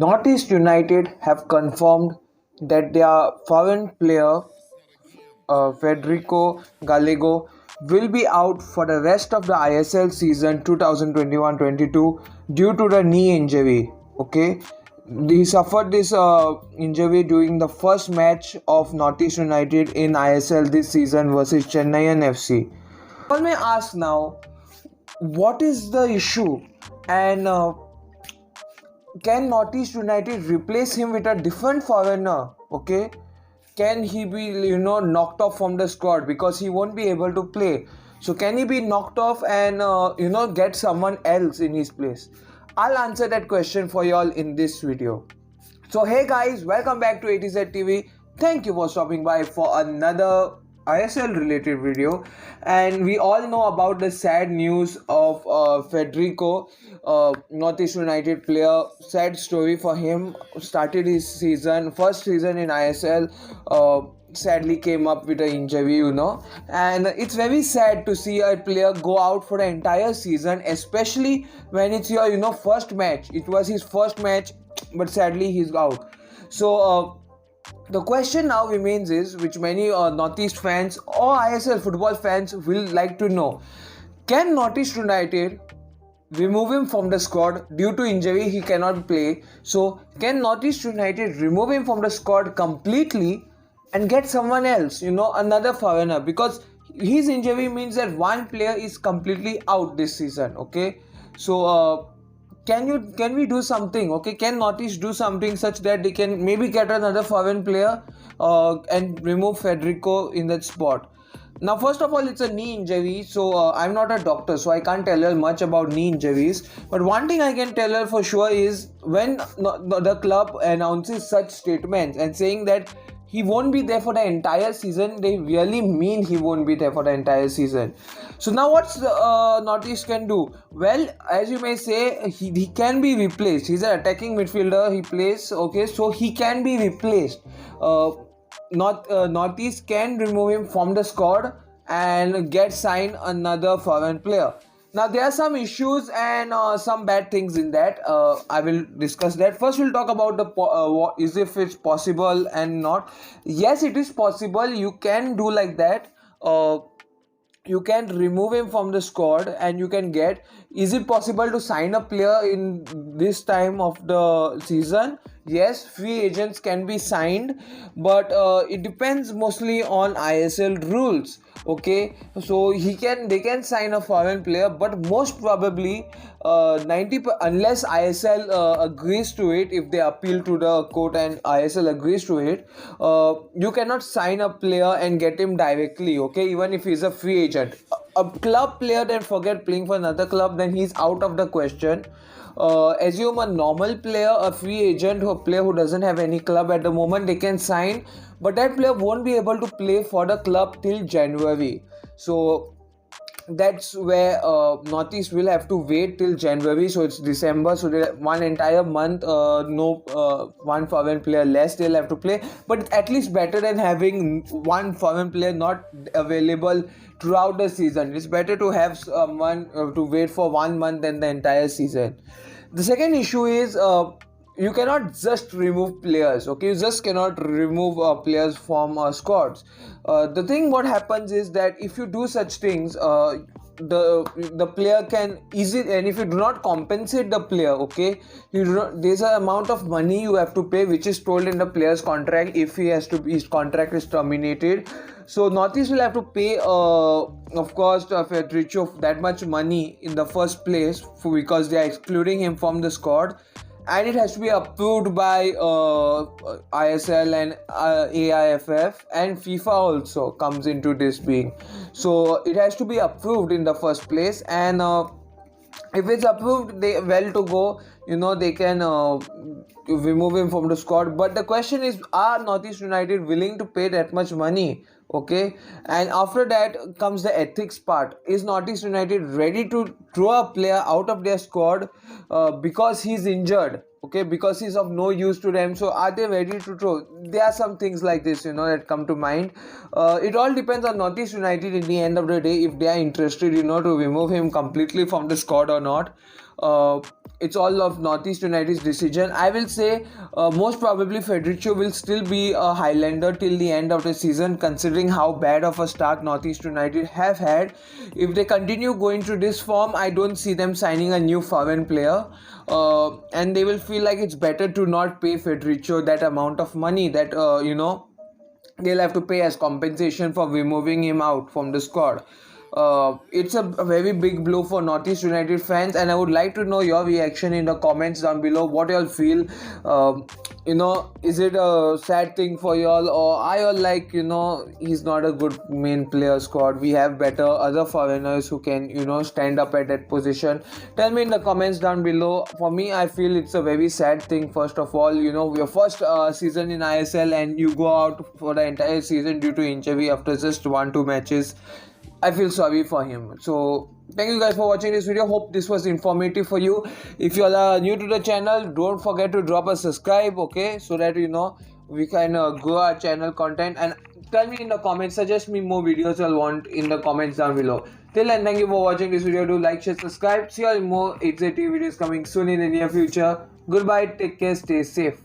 Northeast United have confirmed that their foreign player Federico Gallego will be out for the rest of the ISL season 2021-22 due to the knee injury. Okay, he suffered this injury during the first match of Northeast United in ISL this season versus Chennaiyin FC. All may ask now, what is the issue, and can Northeast United replace him with a different foreigner? Okay, can he be knocked off from the squad because he won't be able to play? So can he be knocked off and get someone else in his place? I'll answer that question for y'all in this video. So hey guys, welcome back to ATZ TV. Thank you for stopping by for another ISL related video. And we all know about the sad news of Federico, Northeast United player. Sad story for him. Started his first season in ISL. Sadly came up with an injury, and it's very sad to see a player go out for the entire season, especially when it's your first match. It was his first match, but sadly he's out. So the question now remains is, which many Northeast fans or ISL football fans will like to know: can Northeast United remove him from the squad due to injury? He cannot play. So can Northeast United remove him from the squad completely and get someone else, another foreigner? Because his injury means that one player is completely out this season. Okay, so can we do something? Okay, can Northeast do something such that they can maybe get another foreign player and remove Federico in that spot? Now, first of all, it's a knee injury, so I'm not a doctor, so I can't tell you much about knee injuries. But one thing I can tell you for sure is, when the club announces such statements and saying that he won't be there for the entire season, they really mean he won't be there for the entire season. So now what's Northeast can do? Well, as you may say, he can be replaced. He's an attacking midfielder. He plays, okay, so he can be replaced. Northeast can remove him from the squad and sign another foreign player. Now there are some issues and some bad things in that. I will discuss that. First, we'll talk about the what is, if it's possible and not. Yes, it is possible. You can do like that. You can remove him from the squad and you can get. Is it possible to sign a player in this time of the season? Yes, free agents can be signed, but it depends mostly on ISL rules. Okay, so they can sign a foreign player, but most probably 90 unless ISL agrees to it. If they appeal to the court and ISL agrees to it, you cannot sign a player and get him directly. Okay, even if he's a free agent. A club player, then forget playing for another club, then he's out of the question. Assume a normal player, a free agent, a player who doesn't have any club at the moment, they can sign, but that player won't be able to play for the club till January. So that's where Northeast will have to wait till January. So it's December, so one entire month, one foreign player less they'll have to play, but at least better than having one foreign player not available throughout the season. It's better to have someone to wait for 1 month than the entire season. The second issue is, you cannot just remove players. Okay, you just cannot remove players from squads. The thing what happens is that if you do such things, the player can easily, and if you do not compensate the player, okay, there's an amount of money you have to pay which is told in the player's contract if his contract is terminated. So Northeast will have to pay of course Federico that much money in the first place because they are excluding him from the squad, and it has to be approved by ISL and AIFF, and FIFA also comes into this being. So it has to be approved in the first place, and if it's approved, they well to go. They can remove him from the squad. But the question is, are Northeast United willing to pay that much money? Okay, and after that comes the ethics part. Is Northeast United ready to throw a player out of their squad because he's injured? Okay, because he's of no use to them. So are they ready to throw? There are some things like this, that come to mind. It all depends on Northeast United in the end of the day, if they are interested, to remove him completely from the squad or not. It's all of Northeast United's decision. I will say most probably Federico will still be a Highlander till the end of the season, considering how bad of a start Northeast United have had. If they continue going to this form, I don't see them signing a new foreign player. And they will feel like it's better to not pay Federico that amount of money that they'll have to pay as compensation for removing him out from the squad. It's a very big blow for Northeast United fans, and I would like to know your reaction in the comments down below. What y'all feel? Is it a sad thing for y'all, or are y'all like, he's not a good main player squad? We have better other foreigners who can, stand up at that position. Tell me in the comments down below. For me, I feel it's a very sad thing. First of all, your first season in ISL, and you go out for the entire season due to injury after just 1-2 matches. I feel sorry for him. So thank you guys for watching this video. Hope this was informative for you. If you are new to the channel, don't forget to drop a subscribe, okay, so that we can grow our channel content. And tell me in the comments, suggest me more videos you'll want in the comments down below. Till then, thank you for watching this video. Do like, share, subscribe. See you all in more 8 videos coming soon in the near future. Goodbye, take care, stay safe.